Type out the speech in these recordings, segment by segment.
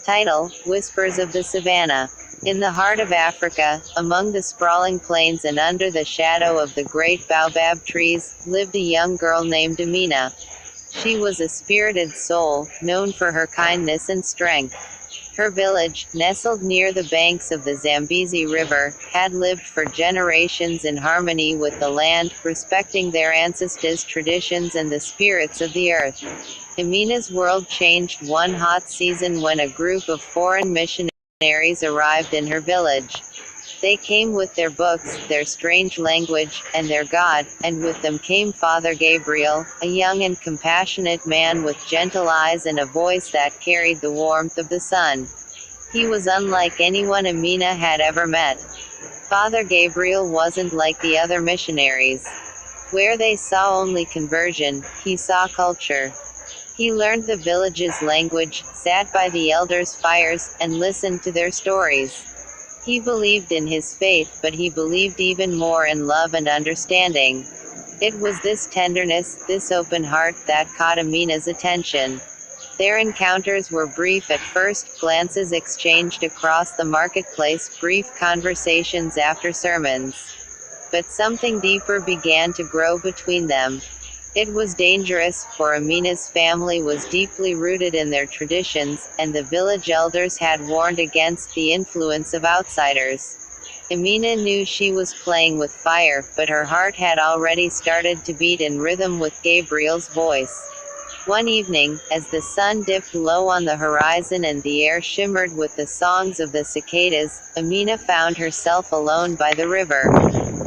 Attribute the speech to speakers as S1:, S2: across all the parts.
S1: Title: Whispers of the Savannah. In the heart of Africa, among the sprawling plains and under the shadow of the great baobab trees, lived a young girl named Amina. She was a spirited soul, known for her kindness and strength. Her village, nestled near the banks of the Zambezi River, had lived for generations in harmony with the land, respecting their ancestors' traditions and the spirits of the earth. Amina's world changed one hot season when a group of foreign missionaries arrived in her village. They came with their books, their strange language, and their God, and with them came Father Gabriel, a young and compassionate man with gentle eyes and a voice that carried the warmth of the sun. He was unlike anyone Amina had ever met. Father Gabriel wasn't like the other missionaries. Where they saw only conversion, he saw culture. He learned the village's language, sat by the elders' fires, and listened to their stories. He believed in his faith, but he believed even more in love and understanding. It was this tenderness, this open heart, that caught Amina's attention. Their encounters were brief at first, glances exchanged across the marketplace, brief conversations after sermons. But something deeper began to grow between them. It was dangerous, for Amina's family was deeply rooted in their traditions, and the village elders had warned against the influence of outsiders. Amina knew she was playing with fire, but her heart had already started to beat in rhythm with Gabriel's voice. One evening, as the sun dipped low on the horizon and the air shimmered with the songs of the cicadas, Amina found herself alone by the river.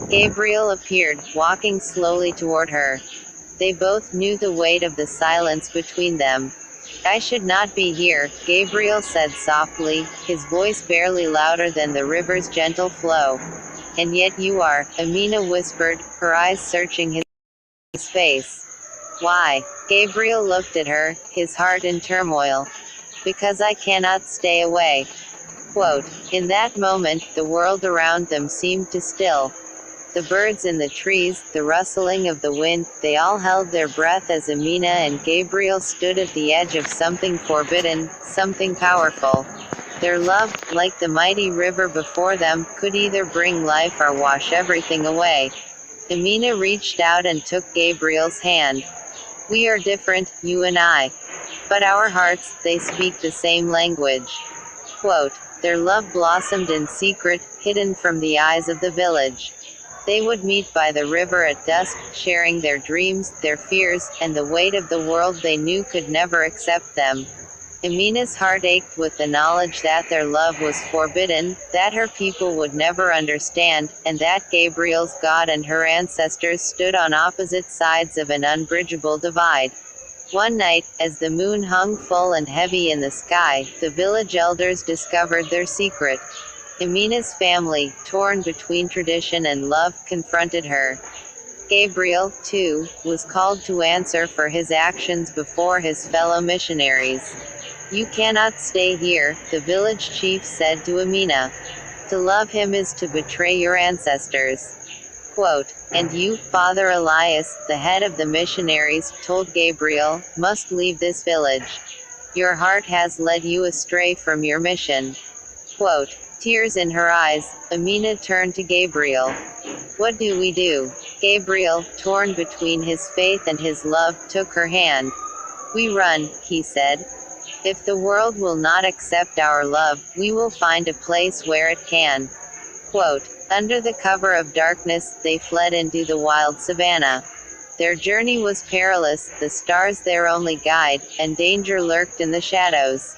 S1: Gabriel appeared, walking slowly toward her. They both knew the weight of the silence between them. "I should not be here," Gabriel said softly, his voice barely louder than the river's gentle flow. "And yet you are," Amina whispered, her eyes searching his face. "Why?" Gabriel looked at her, his heart in turmoil. "Because I cannot stay away." Quote. In that moment, the world around them seemed to still. The birds in the trees, the rustling of the wind, they all held their breath as Amina and Gabriel stood at the edge of something forbidden, something powerful. Their love, like the mighty river before them, could either bring life or wash everything away. Amina reached out and took Gabriel's hand. "We are different, you and I. But our hearts, they speak the same language." Quote. Their love blossomed in secret, hidden from the eyes of the village. They would meet by the river at dusk, sharing their dreams, their fears, and the weight of the world they knew could never accept them. Amina's heart ached with the knowledge that their love was forbidden, that her people would never understand, and that Gabriel's God and her ancestors stood on opposite sides of an unbridgeable divide. One night, as the moon hung full and heavy in the sky, the village elders discovered their secret. Amina's family, torn between tradition and love, confronted her. Gabriel, too, was called to answer for his actions before his fellow missionaries. "You cannot stay here," the village chief said to Amina. "To love him is to betray your ancestors." Quote. And you, Father Elias, the head of the missionaries, told Gabriel, must leave this village. Your heart has led you astray from your mission. Quote. Tears in her eyes, Amina turned to Gabriel. "What do we do?" Gabriel, torn between his faith and his love, took her hand. "We run," he said. "If the world will not accept our love, we will find a place where it can." Quote. Under the cover of darkness, they fled into the wild savannah. Their journey was perilous, the stars their only guide, and danger lurked in the shadows.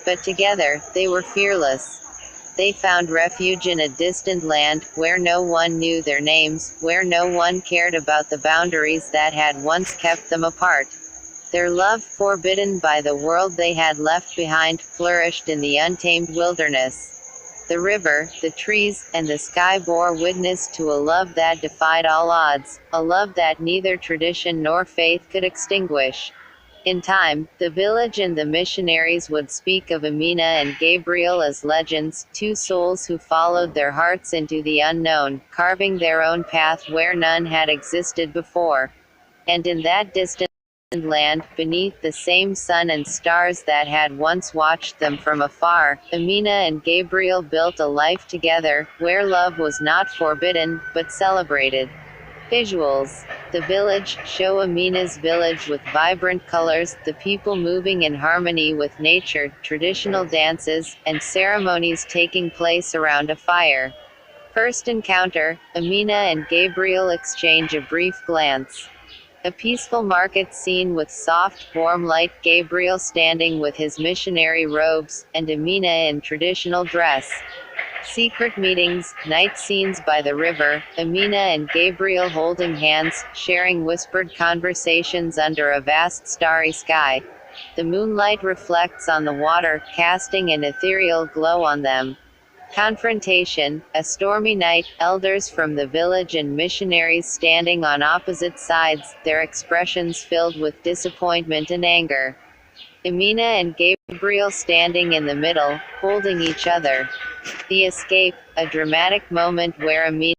S1: But together, they were fearless. They found refuge in a distant land, where no one knew their names, where no one cared about the boundaries that had once kept them apart. Their love, forbidden by the world they had left behind, flourished in the untamed wilderness. The river, the trees, and the sky bore witness to a love that defied all odds, a love that neither tradition nor faith could extinguish. In time, the village and the missionaries would speak of Amina and Gabriel as legends, two souls who followed their hearts into the unknown, carving their own path where none had existed before. And in that distant land, beneath the same sun and stars that had once watched them from afar, Amina and Gabriel built a life together, where love was not forbidden, but celebrated. Visuals. The village show Amina's village with vibrant colors, the people moving in harmony with nature, traditional dances, and ceremonies taking place around a fire. First encounter, Amina and Gabriel exchange a brief glance. A peaceful market scene with soft, warm light, Gabriel standing with his missionary robes, and Amina in traditional dress. Secret meetings, night scenes by the river, Amina and Gabriel holding hands, sharing whispered conversations under a vast starry sky. The moonlight reflects on the water, casting an ethereal glow on them. Confrontation, a stormy night, elders from the village and missionaries standing on opposite sides, their expressions filled with disappointment and anger. Amina and Gabriel standing in the middle, holding each other. The escape, a dramatic moment where Amina